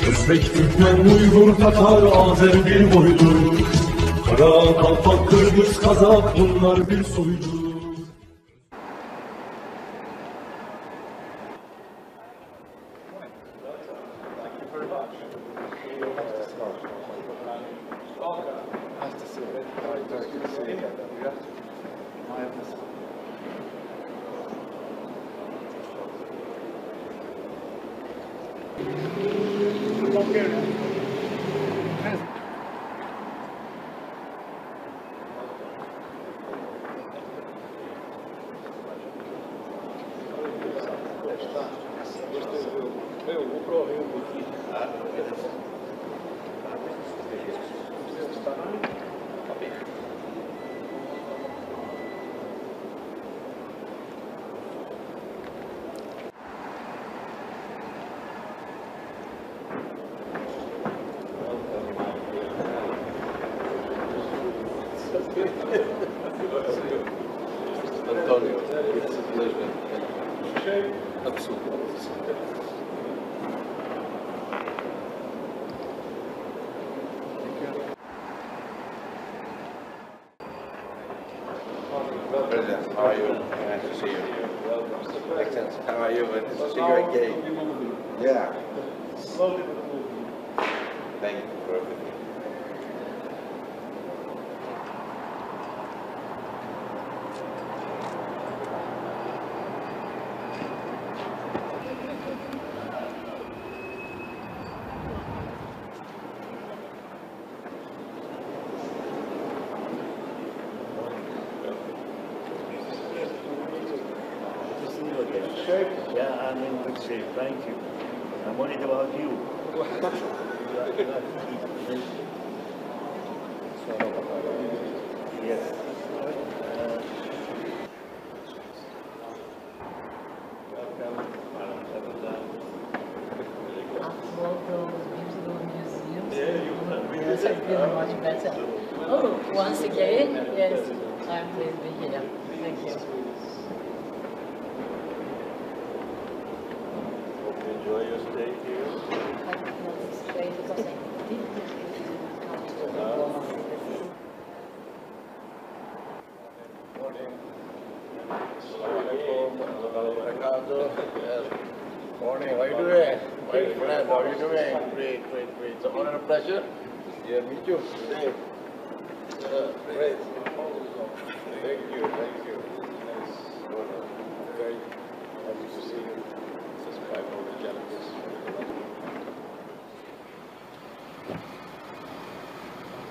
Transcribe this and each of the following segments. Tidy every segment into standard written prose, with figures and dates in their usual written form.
Özbek, Türkmen, Uygur, Tatar, Azer bir boydur. Kara, Kalpak, Kırgız, Kazak bunlar bir soydur. Antonio, it's a pleasure. Absolutely. President, how are you? Nice to see you. Excellent. How are you? Nice to see you again. Yeah. Thank you for everything. Yeah, I'm in good shape, thank you. I'm worried about you. Yes. Yes, I feel much better. Oh, once again, yes, I'm pleased to be here. Thank you. Hope you enjoy your stay here. I did not stay because I didn't come to the Roma. Morning. Morning, how are you doing? My friend, how are you doing? Great, great, great. It's an honor and a pleasure. Yeah, meet you today. Great. Thank you, thank you. Nice. Very happy to see you. Subscribe all the challenges.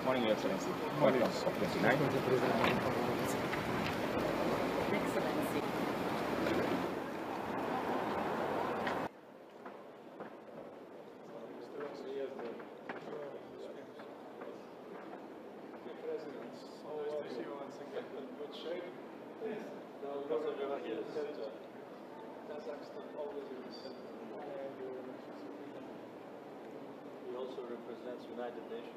Morning, Your Excellency. Morning. Excellency. He also represents United Nations.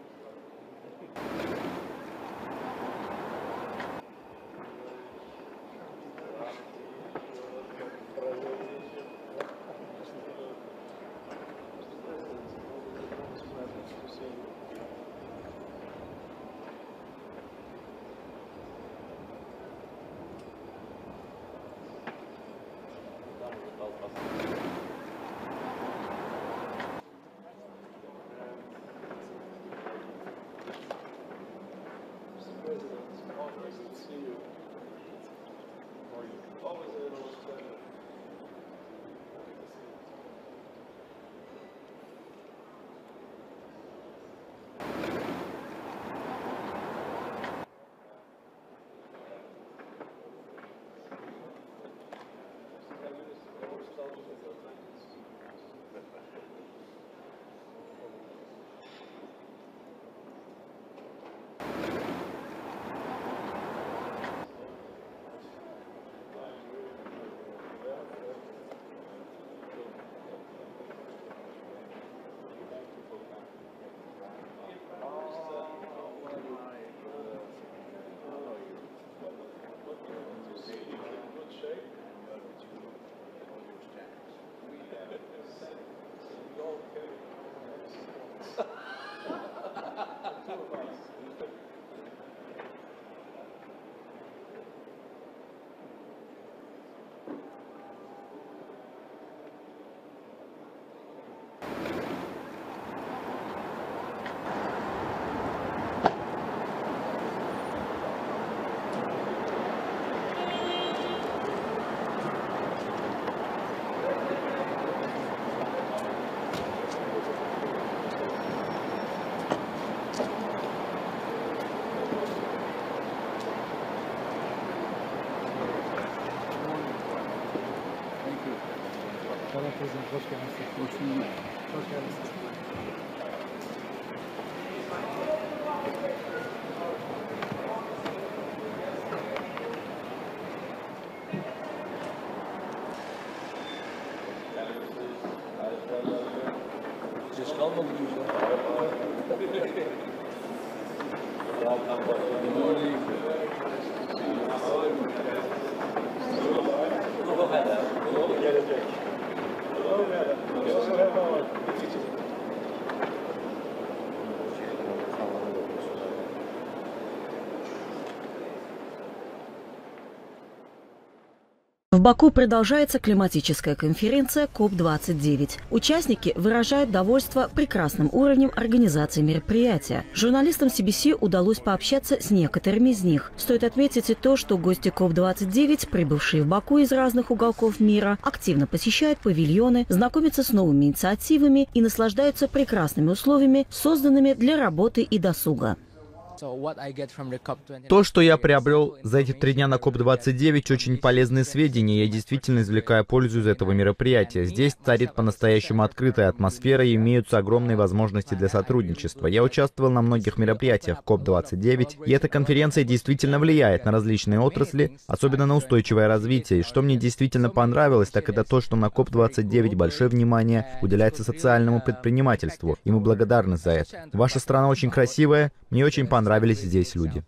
В Баку продолжается климатическая конференция КОП-29. Участники выражают довольство прекрасным уровнем организации мероприятия. Журналистам CBC удалось пообщаться с некоторыми из них. Стоит отметить и то, что гости КОП-29, прибывшие в Баку из разных уголков мира, активно посещают павильоны, знакомятся с новыми инициативами и наслаждаются прекрасными условиями, созданными для работы и досуга. То, что я приобрел за эти 3 дня на КОП-29, очень полезные сведения. Я действительно извлекаю пользу из этого мероприятия. Здесь царит по-настоящему открытая атмосфера и имеются огромные возможности для сотрудничества. Я участвовал на многих мероприятиях КОП-29, и эта конференция действительно влияет на различные отрасли, особенно на устойчивое развитие. И что мне действительно понравилось, так это то, что на КОП-29 большое внимание уделяется социальному предпринимательству, и мы благодарны за это. Ваша страна очень красивая, мне очень понравились здесь люди.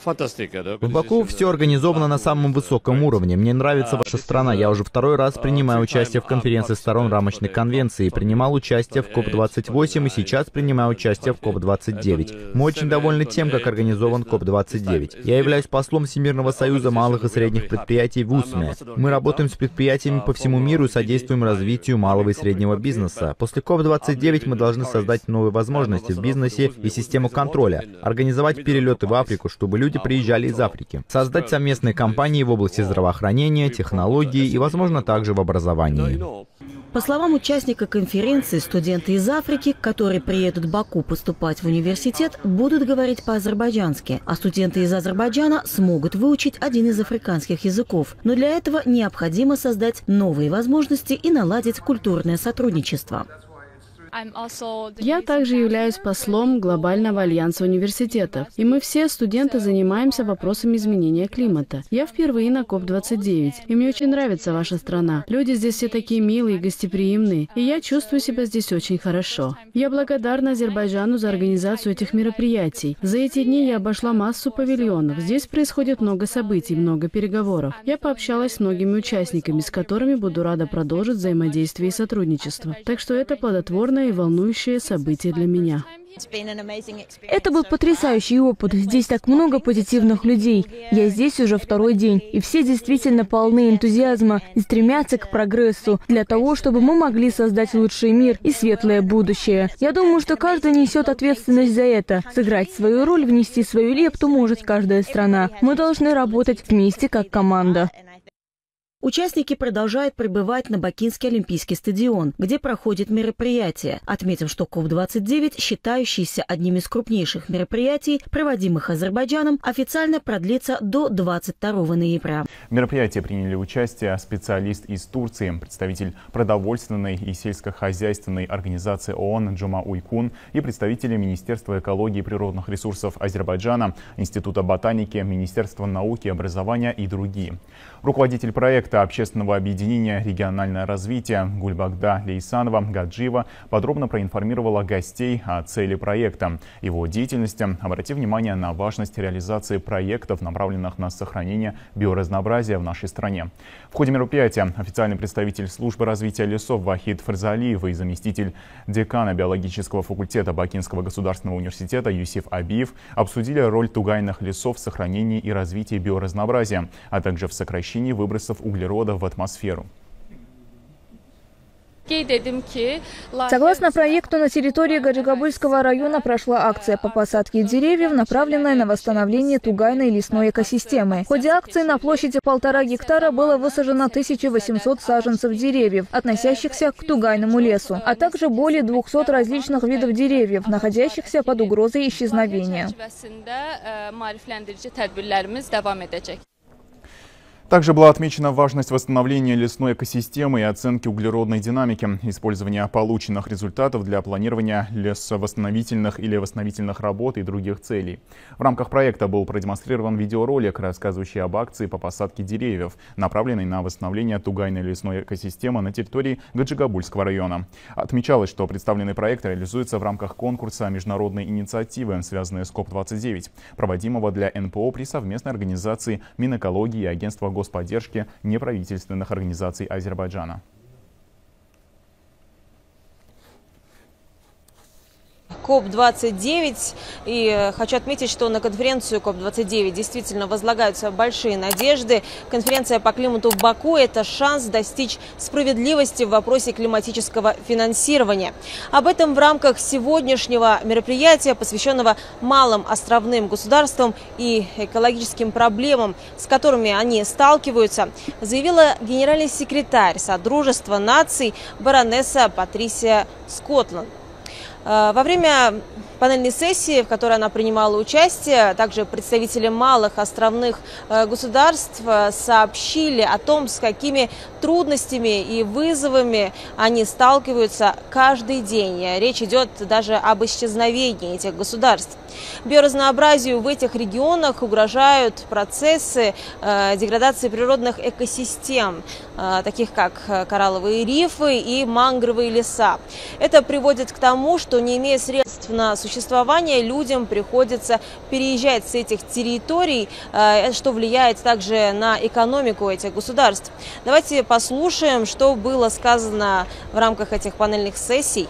В Баку все организовано на самом высоком уровне. Мне нравится ваша страна. Я уже 2-й раз принимаю участие в конференции сторон рамочной конвенции. Принимал участие в КОП-28 и сейчас принимаю участие в КОП-29. Мы очень довольны тем, как организован КОП-29. Я являюсь послом Всемирного союза малых и средних предприятий в УСМе. Мы работаем с предприятиями по всему миру и содействуем развитию малого и среднего бизнеса. После КОП-29 мы должны создать новые возможности в бизнесе и систему контроля, организовать перелеты в Африку, чтобы люди приезжали из Африки, создать совместные компании в области здравоохранения, технологий и, возможно, также в образовании. По словам участника конференции, студенты из Африки, которые приедут в Баку поступать в университет, будут говорить по-азербайджански, а студенты из Азербайджана смогут выучить один из африканских языков. Но для этого необходимо создать новые возможности и наладить культурное сотрудничество. Я также являюсь послом Глобального альянса университетов, и мы все, студенты, занимаемся вопросами изменения климата. Я впервые на КОП-29, и мне очень нравится ваша страна. Люди здесь все такие милые и гостеприимные, и я чувствую себя здесь очень хорошо. Я благодарна Азербайджану за организацию этих мероприятий. За эти дни я обошла массу павильонов. Здесь происходит много событий, много переговоров. Я пообщалась с многими участниками, с которыми буду рада продолжить взаимодействие и сотрудничество. Так что это плодотворное и волнующее событие для меня. Это был потрясающий опыт. Здесь так много позитивных людей. Я здесь уже 2-й день, и все действительно полны энтузиазма и стремятся к прогрессу для того, чтобы мы могли создать лучший мир и светлое будущее. Я думаю, что каждый несет ответственность за это. Сыграть свою роль, внести свою лепту может каждая страна. Мы должны работать вместе как команда. Участники продолжают прибывать на Бакинский олимпийский стадион, где проходит мероприятие. Отметим, что КОП-29, считающийся одним из крупнейших мероприятий, проводимых Азербайджаном, официально продлится до 22 ноября. В мероприятии приняли участие специалист из Турции, представитель продовольственной и сельскохозяйственной организации ООН Джума Уйкун и представители Министерства экологии и природных ресурсов Азербайджана, Института ботаники, Министерства науки и образования и другие. Руководитель проекта общественного объединения «Региональное развитие» Гульбагда Лейсанова Гаджиева подробно проинформировала гостей о цели проекта, его деятельности, обратив внимание на важность реализации проектов, направленных на сохранение биоразнообразия в нашей стране. В ходе мероприятия официальный представитель службы развития лесов Вахид Фарзалиев и заместитель декана биологического факультета Бакинского государственного университета Юсиф Абиев обсудили роль тугайных лесов в сохранении и развитии биоразнообразия, а также в сокращении выбросов углерода в атмосферу. Согласно проекту, на территории Гаджигабульского района прошла акция по посадке деревьев, направленная на восстановление тугайной лесной экосистемы. В ходе акции на площади 1,5 гектара было высажено 1800 саженцев деревьев, относящихся к тугайному лесу, а также более 200 различных видов деревьев, находящихся под угрозой исчезновения. Также была отмечена важность восстановления лесной экосистемы и оценки углеродной динамики, использования полученных результатов для планирования лесовосстановительных или восстановительных работ и других целей. В рамках проекта был продемонстрирован видеоролик, рассказывающий об акции по посадке деревьев, направленной на восстановление тугайной лесной экосистемы на территории Гаджигабульского района. Отмечалось, что представленный проект реализуется в рамках конкурса международной инициативы, связанной с КОП-29, проводимого для НПО при совместной организации Минэкологии и Агентства господдержки неправительственных организаций Азербайджана. КОП-29. И хочу отметить, что на конференцию КОП-29 действительно возлагаются большие надежды. Конференция по климату в Баку – это шанс достичь справедливости в вопросе климатического финансирования. Об этом в рамках сегодняшнего мероприятия, посвященного малым островным государствам и экологическим проблемам, с которыми они сталкиваются, заявила генеральный секретарь Содружества наций баронесса Патрисия Скотланд. Во время панельной сессии, в которой она принимала участие, также представители малых островных государств сообщили о том, с какими трудностями и вызовами они сталкиваются каждый день. Речь идет даже об исчезновении этих государств. Биоразнообразию в этих регионах угрожают процессы деградации природных экосистем, таких как коралловые рифы и мангровые леса. Это приводит к тому, что, не имея средств на существование, людям приходится переезжать с этих территорий, что влияет также на экономику этих государств. Давайте послушаем, что было сказано в рамках этих панельных сессий.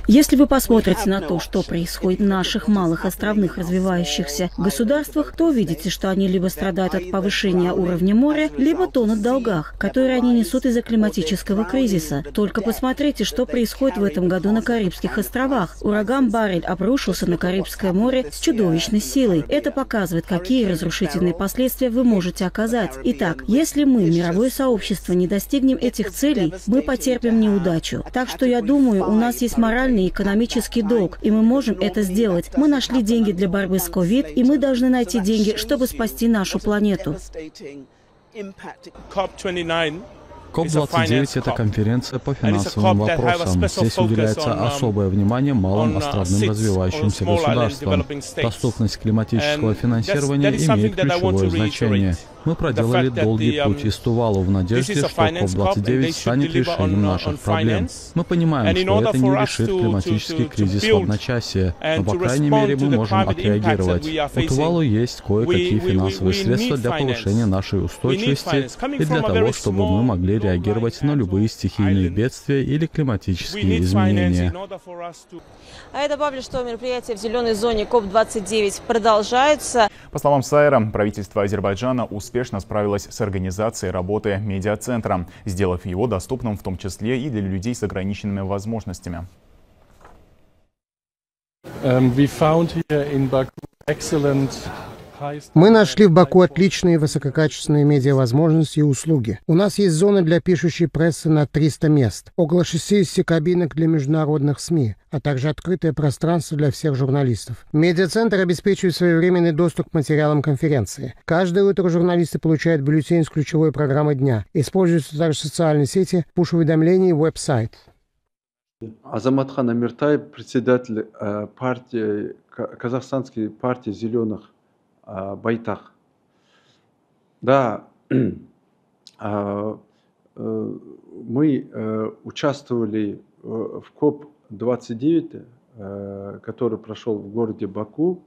Если вы посмотрите на то, что происходит в наших малых островных развивающихся государствах, то увидите, что они либо страдают от повышения уровня моря, либо тонут в долгах, которые они несут из-за климатического кризиса. Только посмотрите, что происходит в этом году на Карибских островах. Ураган Барель обрушился на Карибское море с чудовищной силой. Это показывает, какие разрушительные последствия вы можете оказать. Итак, если мы, мировое сообщество, не достигнем этих целей, мы потерпим неудачу. Так что я думаю, у нас есть моральный и экономический долг, и мы можем это сделать. Мы нашли деньги для борьбы с ковид, и мы должны найти деньги, чтобы спасти нашу планету. КОП-29 – это конференция по финансовым вопросам. Здесь уделяется особое внимание малым островным развивающимся государствам. Доступность климатического финансирования имеет ключевое значение. Мы проделали долгий путь из Тувалу в надежде, что КОП-29 станет решением наших проблем. Мы понимаем, что это не решит климатический кризис в одночасье, но, по крайней мере, мы можем отреагировать. У Тувалу есть кое-какие финансовые средства для повышения нашей устойчивости и для того, чтобы мы могли реагировать на любые стихийные бедствия или климатические изменения. А я добавлю, что мероприятия в зеленой зоне КОП-29 продолжаются. По словам Сайра, правительство Азербайджана успешно справилось с организацией работы медиацентра, сделав его доступным в том числе и для людей с ограниченными возможностями. Мы нашли в Баку отличные высококачественные медиавозможности и услуги. У нас есть зона для пишущей прессы на 300 мест, около 60 кабинок для международных СМИ, а также открытое пространство для всех журналистов. Медиацентр обеспечивает своевременный доступ к материалам конференции. Каждое утро журналисты получают бюллетень с ключевой программой дня. Используются также социальные сети, пуш-уведомления и веб-сайт. Азаматхан Амиртаев, председатель партии, казахстанской партии зеленых Байтах. Да, мы участвовали в КОП-29, который прошел в городе Баку.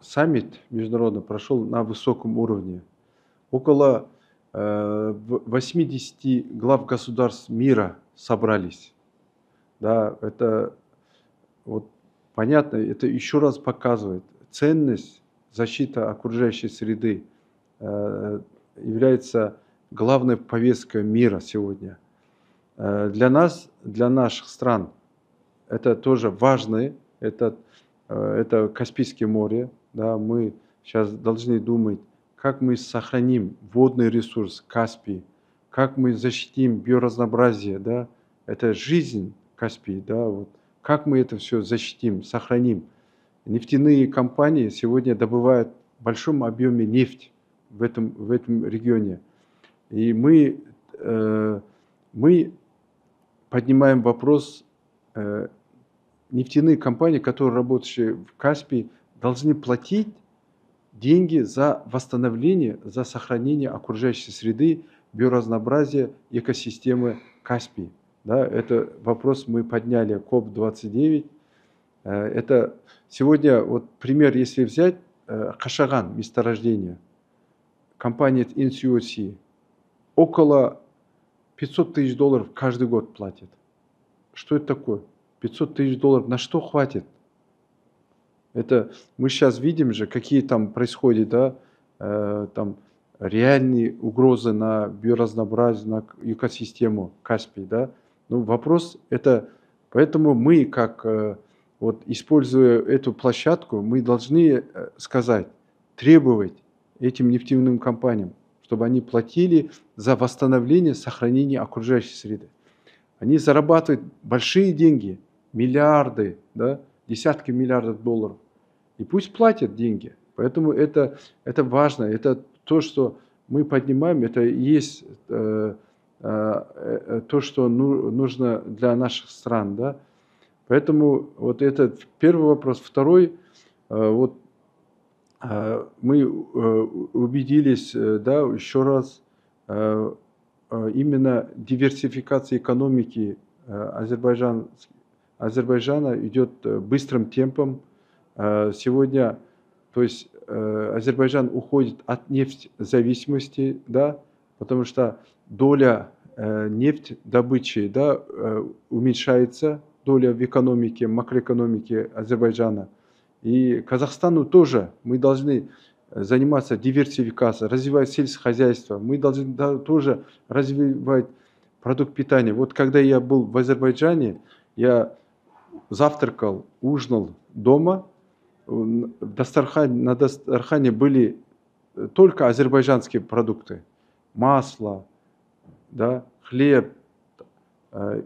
Саммит международный прошел на высоком уровне. Около 80 глав государств мира собрались. Да, это вот понятно, это еще раз показывает ценность защиты окружающей среды является главной повесткой мира сегодня. Для нас, для наших стран, это тоже важно. Это Каспийское море. Да, мы сейчас должны думать, как мы сохраним водный ресурс Каспий, как мы защитим биоразнообразие. Да, это жизнь Каспий. Да, вот. Как мы это все защитим, сохраним? Нефтяные компании сегодня добывают в большом объеме нефть в этом регионе. И мы поднимаем вопрос, нефтяные компании, которые работающие в Каспии, должны платить деньги за восстановление, за сохранение окружающей среды, биоразнообразия, экосистемы Каспии. Да, это вопрос мы подняли КОП-29. Это сегодня, вот пример, если взять, Кашаган, месторождение, компания NCOC, около $500 тысяч каждый год платит. Что это такое? $500 тысяч на что хватит? Это мы сейчас видим же, какие там происходят, да, там реальные угрозы на биоразнообразие, на экосистему Каспий, да. Ну, вопрос это, поэтому мы, как вот используя эту площадку, мы должны сказать, требовать этим нефтяным компаниям, чтобы они платили за восстановление, сохранение окружающей среды. Они зарабатывают большие деньги, миллиарды, да, десятки миллиардов долларов. И пусть платят деньги. Поэтому это важно. Это то, что мы поднимаем, это и есть то, что нужно для наших стран. Да? Поэтому вот это первый вопрос. Второй, вот мы убедились, да, еще раз, именно диверсификация экономики Азербайджана идет быстрым темпом. Сегодня, то есть Азербайджан уходит от нефтезависимости, да, потому что доля нефтедобычи, да, уменьшается, доля в экономике, макроэкономике Азербайджана. И Казахстану тоже мы должны заниматься диверсификацией, развивать сельское хозяйство. Мы должны тоже развивать продукт питания. Вот когда я был в Азербайджане, я завтракал, ужинал дома. На дастархане были только азербайджанские продукты. Масло, да, хлеб,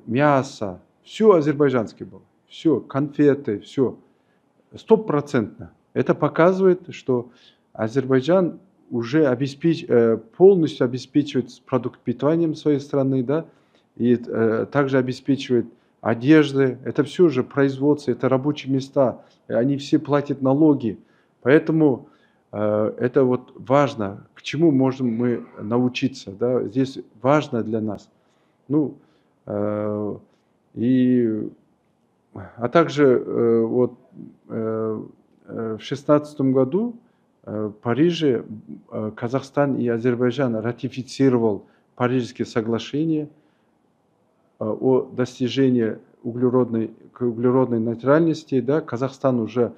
мясо. Все азербайджанское было. Все, конфеты, все. 100%. Это показывает, что Азербайджан уже полностью обеспечивает продукт питанием своей страны, да, и также обеспечивает одежды. Это все уже производство, это рабочие места. Они все платят налоги. Поэтому это вот важно, к чему можем мы научиться. Да? Здесь важно для нас. Ну, а также вот в 2016 году в Париже Казахстан и Азербайджан ратифицировал Парижские соглашения о достижении углеродной нейтральности. Да, Казахстан уже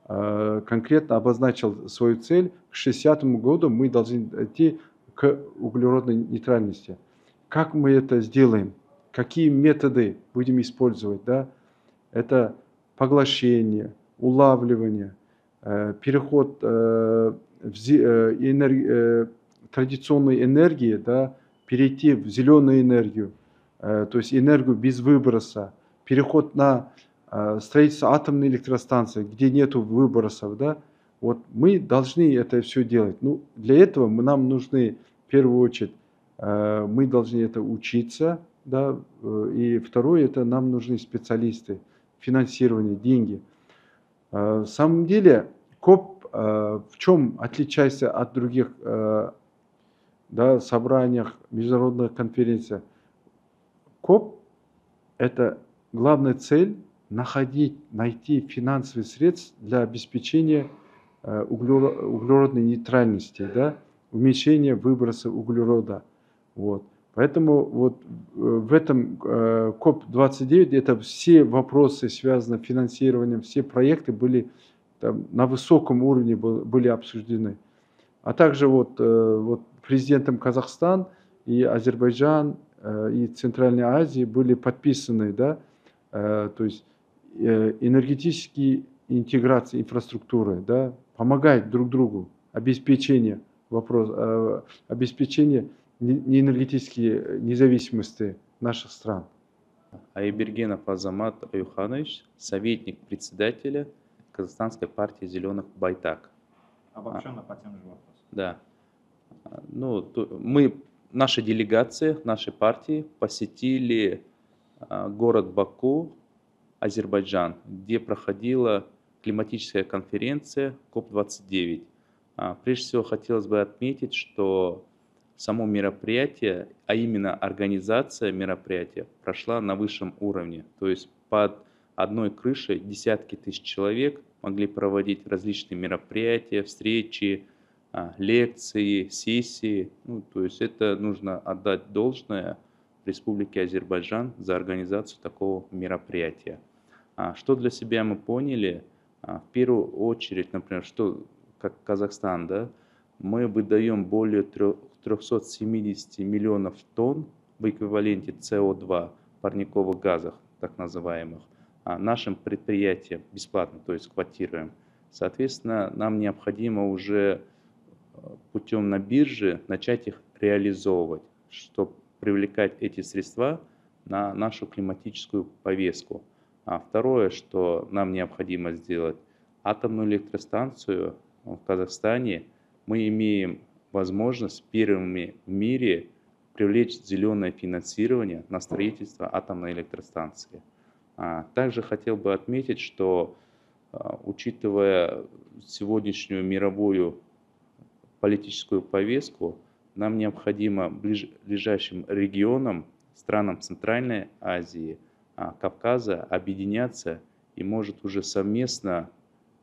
конкретно обозначил свою цель. К 60 году мы должны идти к углеродной нейтральности. Как мы это сделаем? Какие методы будем использовать? Да? Это поглощение, улавливание, переход традиционной энергии, да, перейти в зеленую энергию, то есть энергию без выброса, переход на строительство атомной электростанции, где нет выбросов. Да? Вот мы должны это все делать. Ну, для этого нам нужны, в первую очередь, мы должны это учиться. Да? И второе, это нам нужны специалисты, финансирование, деньги. На самом деле, КОП в чем отличается от других собраний, международных конференций? КОП – это главная цель найти финансовые средства для обеспечения углеродной нейтральности, да, уменьшения выброса углерода. Вот. Поэтому вот в этом КОП-29 это все вопросы, связанные с финансированием, все проекты были там, на высоком уровне были обсуждены. А также вот президентом Казахстан и Азербайджан и Центральной Азии были подписаны, да, то есть энергетические интеграции инфраструктуры, да, помогать друг другу, обеспечение энергетической независимости наших стран. Айбергенов Азамат Аюханович, советник председателя Казахстанской партии зеленых «Байтак». Обобщенно по тем же вопросам. Да. Наша делегация, нашей партии посетили город Баку, Азербайджан, где проходила климатическая конференция КОП-29. Прежде всего, хотелось бы отметить, что само мероприятие, а именно организация мероприятия, прошла на высшем уровне. То есть под одной крышей десятки тысяч человек могли проводить различные мероприятия, встречи, лекции, сессии. То есть это нужно отдать должное Республике Азербайджан за организацию такого мероприятия. Что для себя мы поняли? В первую очередь, например, что как Казахстан, да, мы выдаем более 370 миллионов тонн в эквиваленте СО2, парниковых газов, так называемых, нашим предприятиям бесплатно, то есть квотируем. Соответственно, нам необходимо уже путем на бирже начать их реализовывать, чтобы привлекать эти средства на нашу климатическую повестку. Второе, что нам необходимо сделать, атомную электростанцию в Казахстане мы имеем возможность первыми в мире привлечь зеленое финансирование на строительство атомной электростанции. Также хотел бы отметить, что учитывая сегодняшнюю мировую политическую повестку, нам необходимо ближайшим регионам, странам Центральной Азии, Кавказа объединяться и может уже совместно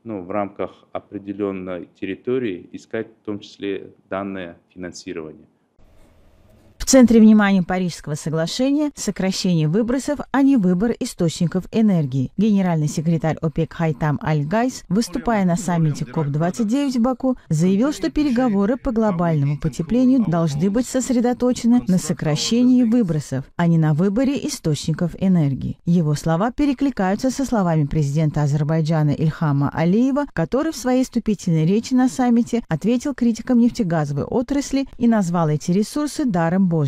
в рамках определенной территории искать в том числе данное финансирование. В центре внимания Парижского соглашения сокращение выбросов, а не выбор источников энергии. Генеральный секретарь ОПЕК Хайтам Аль-Гайс, выступая на саммите КОП-29 в Баку, заявил, что переговоры по глобальному потеплению должны быть сосредоточены на сокращении выбросов, а не на выборе источников энергии. Его слова перекликаются со словами президента Азербайджана Ильхама Алиева, который в своей вступительной речи на саммите ответил критикам нефтегазовой отрасли и назвал эти ресурсы даром Божьим.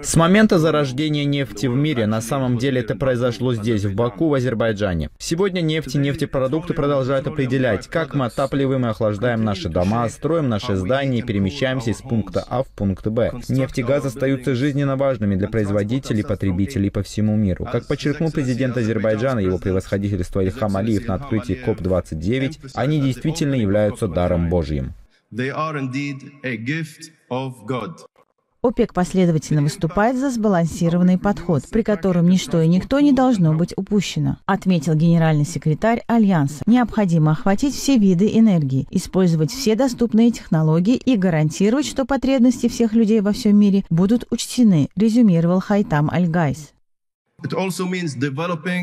С момента зарождения нефти в мире, на самом деле это произошло здесь, в Баку, в Азербайджане. Сегодня нефть и нефтепродукты продолжают определять, как мы отапливаем и охлаждаем наши дома, строим наши здания и перемещаемся из пункта А в пункт Б. Нефть и газ остаются жизненно важными для производителей и потребителей по всему миру. Как подчеркнул президент Азербайджана, его превосходительство Ильхам Алиев на открытии КОП-29, они действительно являются даром Божьим. ОПЕК последовательно выступает за сбалансированный подход, при котором ничто и никто не должно быть упущено, отметил генеральный секретарь Альянса. Необходимо охватить все виды энергии, использовать все доступные технологии и гарантировать, что потребности всех людей во всем мире будут учтены, резюмировал Хайтам Аль-Гайс.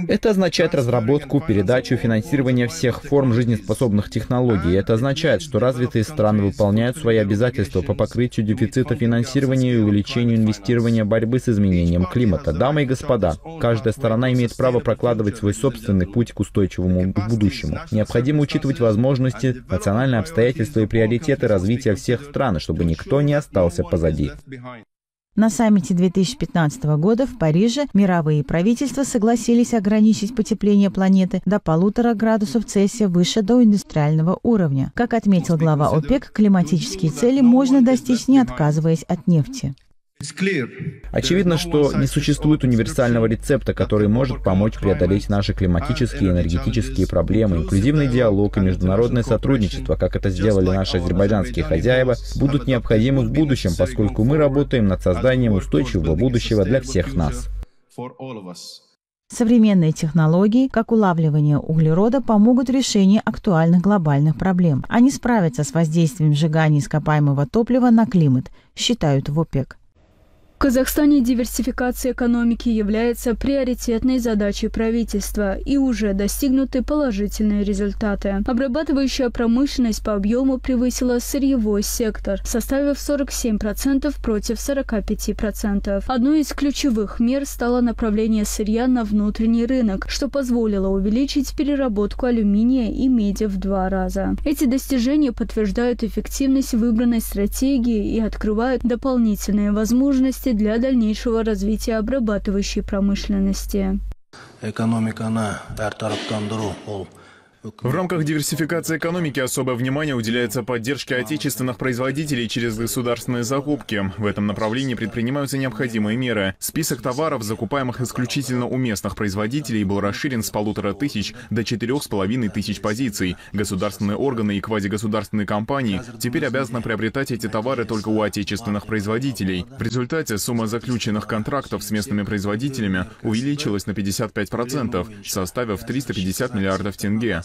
Это означает разработку, передачу, финансирование всех форм жизнеспособных технологий. Это означает, что развитые страны выполняют свои обязательства по покрытию дефицита финансирования и увеличению инвестирования борьбы с изменением климата. Дамы и господа, каждая сторона имеет право прокладывать свой собственный путь к устойчивому будущему. Необходимо учитывать возможности, национальные обстоятельства и приоритеты развития всех стран, чтобы никто не остался позади. На саммите 2015 года в Париже мировые правительства согласились ограничить потепление планеты до 1,5 градусов Цельсия выше доиндустриального уровня. Как отметил глава ОПЕК, климатические цели можно достичь, не отказываясь от нефти. Очевидно, что не существует универсального рецепта, который может помочь преодолеть наши климатические и энергетические проблемы. Инклюзивный диалог и международное сотрудничество, как это сделали наши азербайджанские хозяева, будут необходимы в будущем, поскольку мы работаем над созданием устойчивого будущего для всех нас. Современные технологии, как улавливание углерода, помогут в решении актуальных глобальных проблем. Они справятся с воздействием сжигания ископаемого топлива на климат, считают в ОПЕК. Казахстане диверсификация экономики является приоритетной задачей правительства, и уже достигнуты положительные результаты. Обрабатывающая промышленность по объему превысила сырьевой сектор, составив 47% против 45%. Одной из ключевых мер стало направление сырья на внутренний рынок, что позволило увеличить переработку алюминия и меди в 2 раза. Эти достижения подтверждают эффективность выбранной стратегии и открывают дополнительные возможности для дальнейшего развития обрабатывающей промышленности. В рамках диверсификации экономики особое внимание уделяется поддержке отечественных производителей через государственные закупки. В этом направлении предпринимаются необходимые меры. Список товаров, закупаемых исключительно у местных производителей, был расширен с 1500 до 4500 позиций. Государственные органы и квазигосударственные компании теперь обязаны приобретать эти товары только у отечественных производителей. В результате сумма заключенных контрактов с местными производителями увеличилась на 55%, составив 350 миллиардов тенге.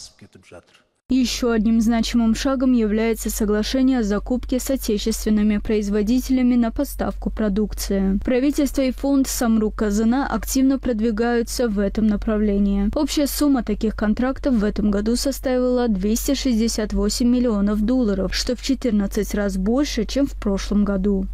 Еще одним значимым шагом является соглашение о закупке с отечественными производителями на поставку продукции. Правительство и фонд Самрук-Казына активно продвигаются в этом направлении. Общая сумма таких контрактов в этом году составила $268 миллионов, что в 14 раз больше, чем в прошлом году.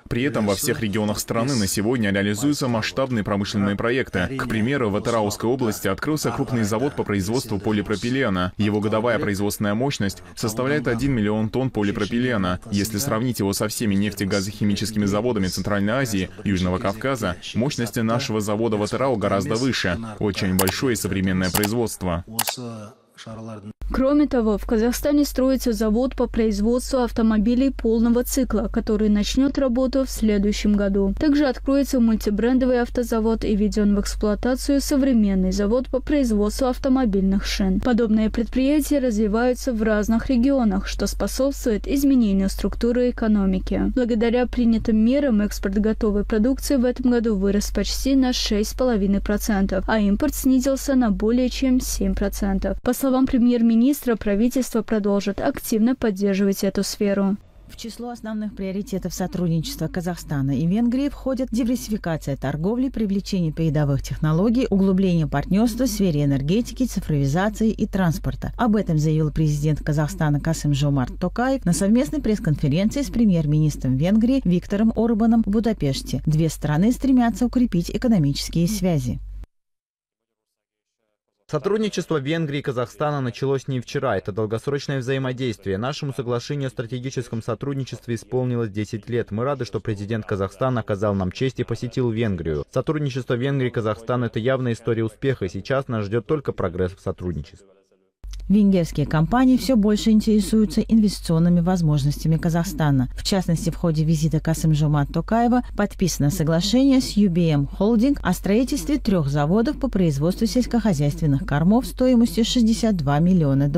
При этом во всех регионах страны на сегодня реализуются масштабные промышленные проекты. К примеру, в Атырауской области открылся крупный завод по производству полипропилена. Его годовая производственная мощность составляет 1 миллион тонн полипропилена. Если сравнить его со всеми нефтегазохимическими заводами Центральной Азии, Южного Кавказа, мощности нашего завода в Атырау гораздо выше. Очень большое и современное производство. Кроме того, в Казахстане строится завод по производству автомобилей полного цикла, который начнет работу в следующем году. Также откроется мультибрендовый автозавод и введен в эксплуатацию современный завод по производству автомобильных шин. Подобные предприятия развиваются в разных регионах, что способствует изменению структуры экономики. Благодаря принятым мерам экспорт готовой продукции в этом году вырос почти на 6,5%, а импорт снизился на более чем 7%. По словам премьер-министра, правительство продолжит активно поддерживать эту сферу. В число основных приоритетов сотрудничества Казахстана и Венгрии входят диверсификация торговли, привлечение передовых технологий, углубление партнерства в сфере энергетики, цифровизации и транспорта. Об этом заявил президент Казахстана Касым-Жомарт Токаев на совместной пресс-конференции с премьер-министром Венгрии Виктором Орбаном в Будапеште. Две страны стремятся укрепить экономические связи. Сотрудничество Венгрии и Казахстана началось не вчера. Это долгосрочное взаимодействие. Нашему соглашению о стратегическом сотрудничестве исполнилось 10 лет. Мы рады, что президент Казахстана оказал нам честь и посетил Венгрию. Сотрудничество Венгрии и Казахстана – это явная история успеха. Сейчас нас ждет только прогресс в сотрудничестве. Венгерские компании все больше интересуются инвестиционными возможностями Казахстана. В частности, в ходе визита Касым-Жомарта Токаева подписано соглашение с UBM Holding о строительстве 3 заводов по производству сельскохозяйственных кормов стоимостью $62 миллиона.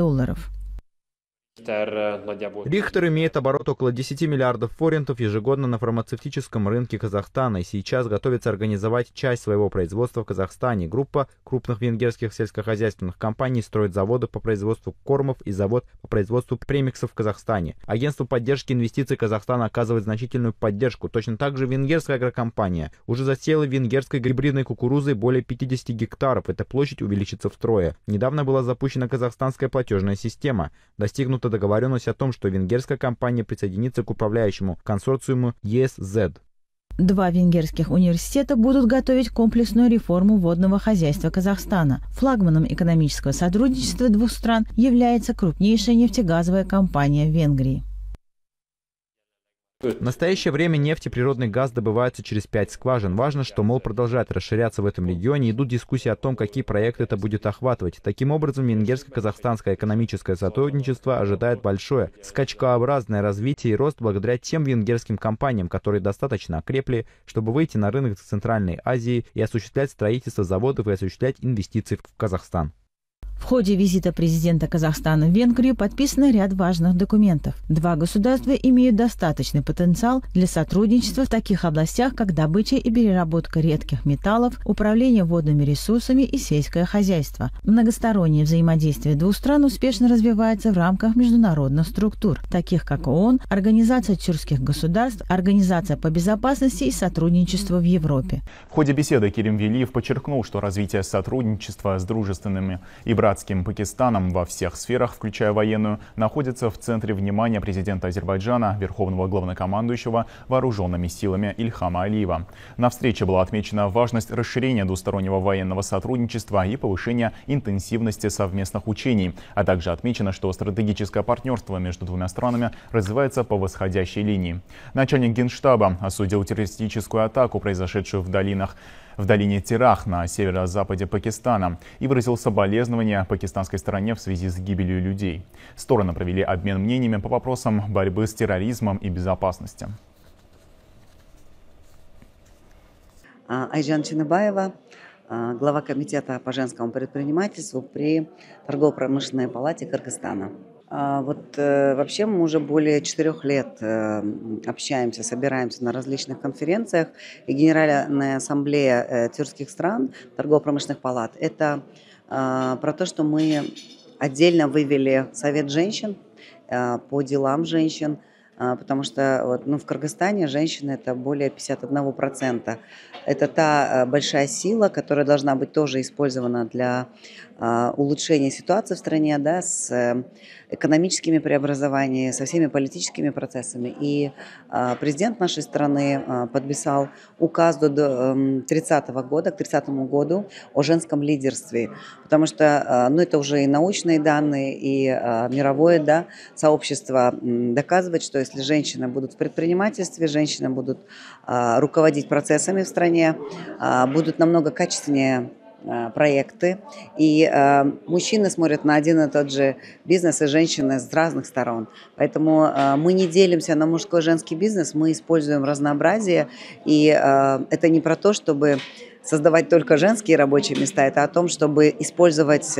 Рихтер имеет оборот около 10 миллиардов форинтов ежегодно на фармацевтическом рынке Казахстана и сейчас готовится организовать часть своего производства в Казахстане. Группа крупных венгерских сельскохозяйственных компаний строит заводы по производству кормов и завод по производству премиксов в Казахстане. Агентство поддержки инвестиций Казахстана оказывает значительную поддержку. Точно так же венгерская агрокомпания уже засеяла венгерской гибридной кукурузой более 50 гектаров. Эта площадь увеличится втрое. Недавно была запущена казахстанская платежная система. Достигнута договоренность о том, что венгерская компания присоединится к управляющему консорциуму ESZ. 2 венгерских университета будут готовить комплексную реформу водного хозяйства Казахстана. Флагманом экономического сотрудничества двух стран является крупнейшая нефтегазовая компания в Венгрии. В настоящее время нефть и природный газ добываются через 5 скважин. Важно, что МОЛ продолжает расширяться в этом регионе. Идут дискуссии о том, какие проекты это будет охватывать. Таким образом, венгерско-казахстанское экономическое сотрудничество ожидает большое скачкообразное развитие и рост благодаря тем венгерским компаниям, которые достаточно окрепли, чтобы выйти на рынок Центральной Азии и осуществлять строительство заводов и осуществлять инвестиции в Казахстан. В ходе визита президента Казахстана в Венгрию подписан ряд важных документов. Два государства имеют достаточный потенциал для сотрудничества в таких областях, как добыча и переработка редких металлов, управление водными ресурсами и сельское хозяйство. Многостороннее взаимодействие двух стран успешно развивается в рамках международных структур, таких как ООН, Организация тюркских государств, Организация по безопасности и сотрудничеству в Европе. В ходе беседы Керим Велиев подчеркнул, что развитие сотрудничества с дружественными и братским Пакистаном во всех сферах, включая военную, находится в центре внимания президента Азербайджана, верховного главнокомандующего вооруженными силами Ильхама Алиева. На встрече была отмечена важность расширения двустороннего военного сотрудничества и повышения интенсивности совместных учений, а также отмечено, что стратегическое партнерство между двумя странами развивается по восходящей линии. Начальник Генштаба осудил террористическую атаку, произошедшую в долине Тирах на северо-западе Пакистана, и выразил соболезнования пакистанской стороне в связи с гибелью людей. Стороны провели обмен мнениями по вопросам борьбы с терроризмом и безопасности. Айжан Чиныбаева, глава комитета по женскому предпринимательству при торгово-промышленной палате Кыргызстана. Вообще мы уже более 4 лет общаемся, собираемся на различных конференциях. И Генеральная ассамблея тюркских стран, торгово-промышленных палат, это про то, что мы отдельно вывели Совет женщин по делам женщин, потому что в Кыргызстане женщины это более 51%. Это та большая сила, которая должна быть тоже использована для улучшения ситуации в стране, да, с экономическими преобразованиями, со всеми политическими процессами. И президент нашей страны подписал указ до 30-го года, к 30-му году о женском лидерстве, потому что это уже и научные данные, и мировое сообщество доказывает, что если женщины будут в предпринимательстве, женщины будут руководить процессами в стране, будут намного качественнее проекты, и мужчины смотрят на один и тот же бизнес, и женщины с разных сторон. Поэтому мы не делимся на мужской и женский бизнес, мы используем разнообразие, и это не про то, чтобы создавать только женские рабочие места, это о том, чтобы использовать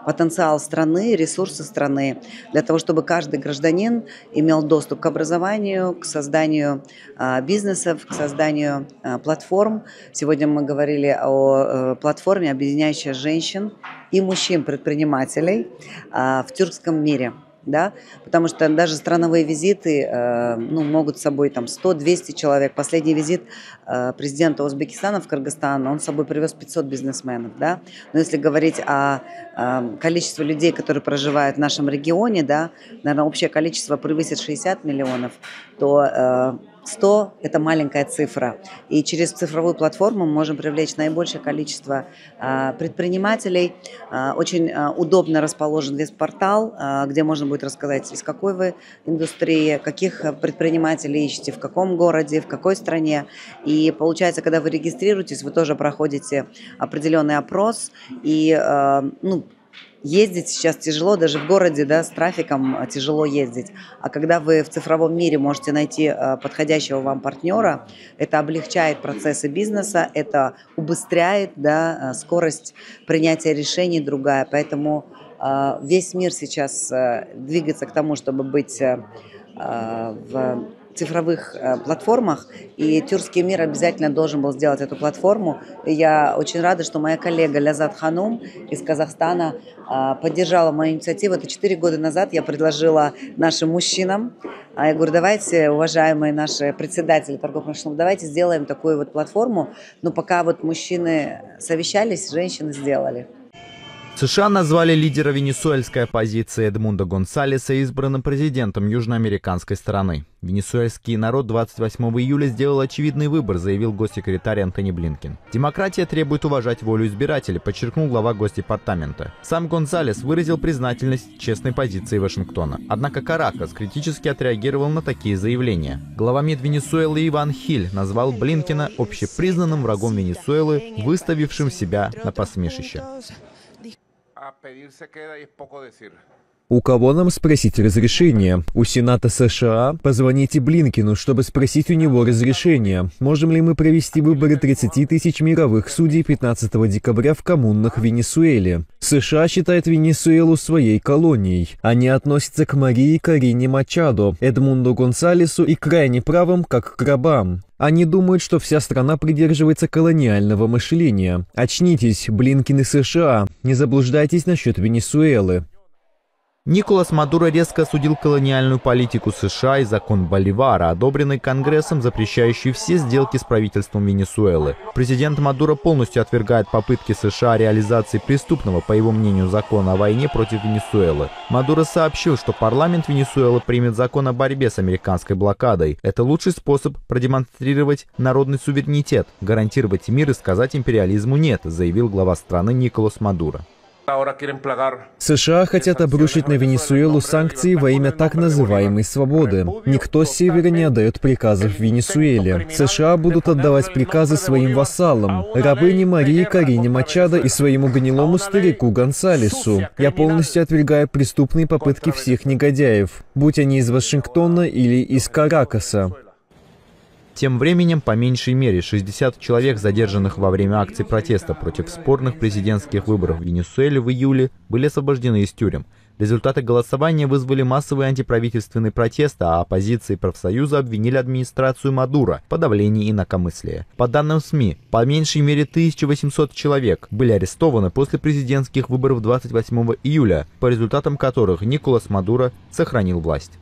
потенциал страны, ресурсы страны, для того, чтобы каждый гражданин имел доступ к образованию, к созданию бизнесов, к созданию платформ. Сегодня мы говорили о платформе, объединяющей женщин и мужчин-предпринимателей в тюркском мире. Да? Потому что даже страновые визиты могут с собой 100-200 человек. Последний визит президента Узбекистана в Кыргызстан, он с собой привез 500 бизнесменов. Да? Но если говорить о количестве людей, которые проживают в нашем регионе, да, наверное, общее количество превысит 60 миллионов, то 100 – это маленькая цифра. И через цифровую платформу мы можем привлечь наибольшее количество предпринимателей. Очень удобно расположен весь портал, где можно будет рассказать, из какой вы индустрии, каких предпринимателей ищете, в каком городе, в какой стране. И получается, когда вы регистрируетесь, вы тоже проходите определенный опрос. И ездить сейчас тяжело, даже в городе, да, с трафиком тяжело ездить. А когда вы в цифровом мире можете найти подходящего вам партнера, это облегчает процессы бизнеса, это убыстряет, да, скорость принятия решений другая. Поэтому весь мир сейчас двигается к тому, чтобы быть в цифровых платформах, и тюркский мир обязательно должен был сделать эту платформу. И я очень рада, что моя коллега Лязат Ханум из Казахстана поддержала мою инициативу. Это 4 года назад я предложила нашим мужчинам. Я говорю, давайте, уважаемые наши председатели торгово-промышленного, давайте сделаем такую платформу. Но пока мужчины совещались, женщины сделали. США назвали лидера венесуэльской оппозиции Эдмундо Гонсалеса избранным президентом южноамериканской страны. Венесуэльский народ 28 июля сделал очевидный выбор, заявил госсекретарь Антони Блинкен. Демократия требует уважать волю избирателей, подчеркнул глава Госдепартамента. Сам Гонсалес выразил признательность честной позиции Вашингтона. Однако Каракас критически отреагировал на такие заявления. Глава МИД Венесуэлы Иван Хиль назвал Блинкена общепризнанным врагом Венесуэлы, выставившим себя на посмешище. У кого нам спросить разрешение? У Сената США? Позвоните Блинкену, чтобы спросить у него разрешение. Можем ли мы провести выборы 30 тысяч мировых судей 15 декабря в коммунах в Венесуэле? США считает Венесуэлу своей колонией. Они относятся к Марии Корине Мачадо, Эдмунду Гонсалесу и крайне правым, как к рабам. Они думают, что вся страна придерживается колониального мышления. Очнитесь, Блинкен и США. Не заблуждайтесь насчет Венесуэлы. Николас Мадуро резко осудил колониальную политику США и закон Боливара, одобренный Конгрессом, запрещающий все сделки с правительством Венесуэлы. Президент Мадуро полностью отвергает попытки США реализации преступного, по его мнению, закона о войне против Венесуэлы. Мадуро сообщил, что парламент Венесуэлы примет закон о борьбе с американской блокадой. Это лучший способ продемонстрировать народный суверенитет, гарантировать мир и сказать империализму «нет», заявил глава страны Николас Мадуро. США хотят обрушить на Венесуэлу санкции во имя так называемой свободы. Никто с севера не отдает приказов в Венесуэле. США будут отдавать приказы своим вассалам, рабыне Марии Корине Мачадо и своему гнилому старику Гонсалесу. Я полностью отвергаю преступные попытки всех негодяев, будь они из Вашингтона или из Каракаса. Тем временем, по меньшей мере, 60 человек, задержанных во время акций протеста против спорных президентских выборов в Венесуэле в июле, были освобождены из тюрем. Результаты голосования вызвали массовый антиправительственный протест, а оппозиция и профсоюзы обвинили администрацию Мадуро в подавлении инакомыслия. По данным СМИ, по меньшей мере 1800 человек были арестованы после президентских выборов 28 июля, по результатам которых Николас Мадуро сохранил власть.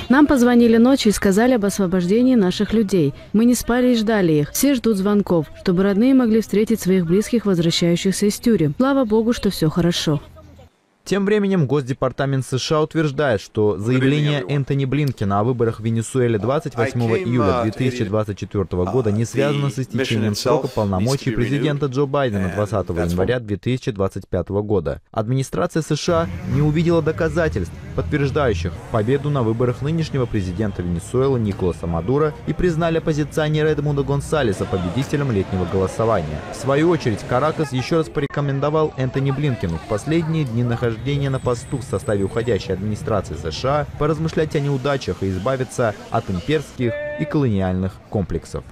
Нам позвонили ночью и сказали об освобождении наших людей. Мы не спали и ждали их. Все ждут звонков, чтобы родные могли встретить своих близких, возвращающихся из тюрем. Слава Богу, что все хорошо. Тем временем Госдепартамент США утверждает, что заявление Энтони Блинкена о выборах в Венесуэле 28 июля 2024 года не связано с истечением срока полномочий президента Джо Байдена 20 января 2025 года. Администрация США не увидела доказательств, подтверждающих победу на выборах нынешнего президента Венесуэлы Николаса Мадуро, и признали оппозиционера Эдмунда Гонсалеса победителем летнего голосования. В свою очередь, Каракас еще раз порекомендовал Энтони Блинкену в последние дни нахождения на посту в составе уходящей администрации США поразмышлять о неудачах и избавиться от имперских и колониальных комплексов.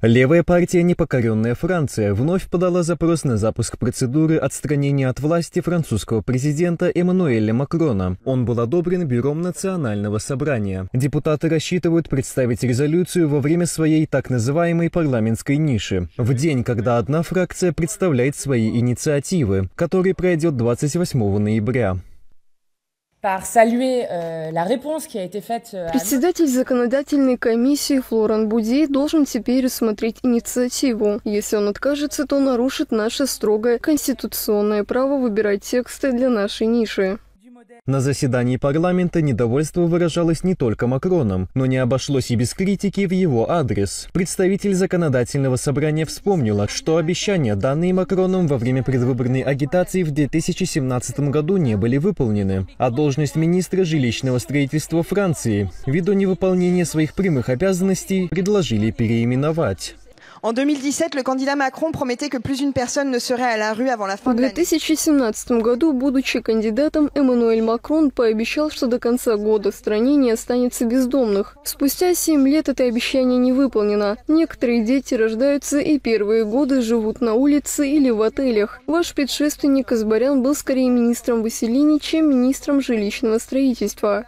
Левая партия «Непокоренная Франция» вновь подала запрос на запуск процедуры отстранения от власти французского президента Эммануэля Макрона. Он был одобрен Бюром Национального собрания. Депутаты рассчитывают представить резолюцию во время своей так называемой парламентской ниши, в день, когда одна фракция представляет свои инициативы, который пройдет 28 ноября. Председатель законодательной комиссии Флоран Буди должен теперь рассмотреть инициативу. Если он откажется, то нарушит наше строгое конституционное право выбирать тексты для нашей ниши. На заседании парламента недовольство выражалось не только Макроном, но не обошлось и без критики в его адрес. Представитель законодательного собрания вспомнила, что обещания, данные Макроном во время предвыборной агитации в 2017 году, не были выполнены, а должность министра жилищного строительства Франции, ввиду невыполнения своих прямых обязанностей, предложили переименовать. В 2017 году, будучи кандидатом, Эммануэль Макрон пообещал, что до конца года в стране не останется бездомных. Спустя 7 лет это обещание не выполнено. Некоторые дети рождаются и первые годы живут на улице или в отелях. Ваш предшественник Казбарян был скорее министром выселений, чем министром жилищного строительства.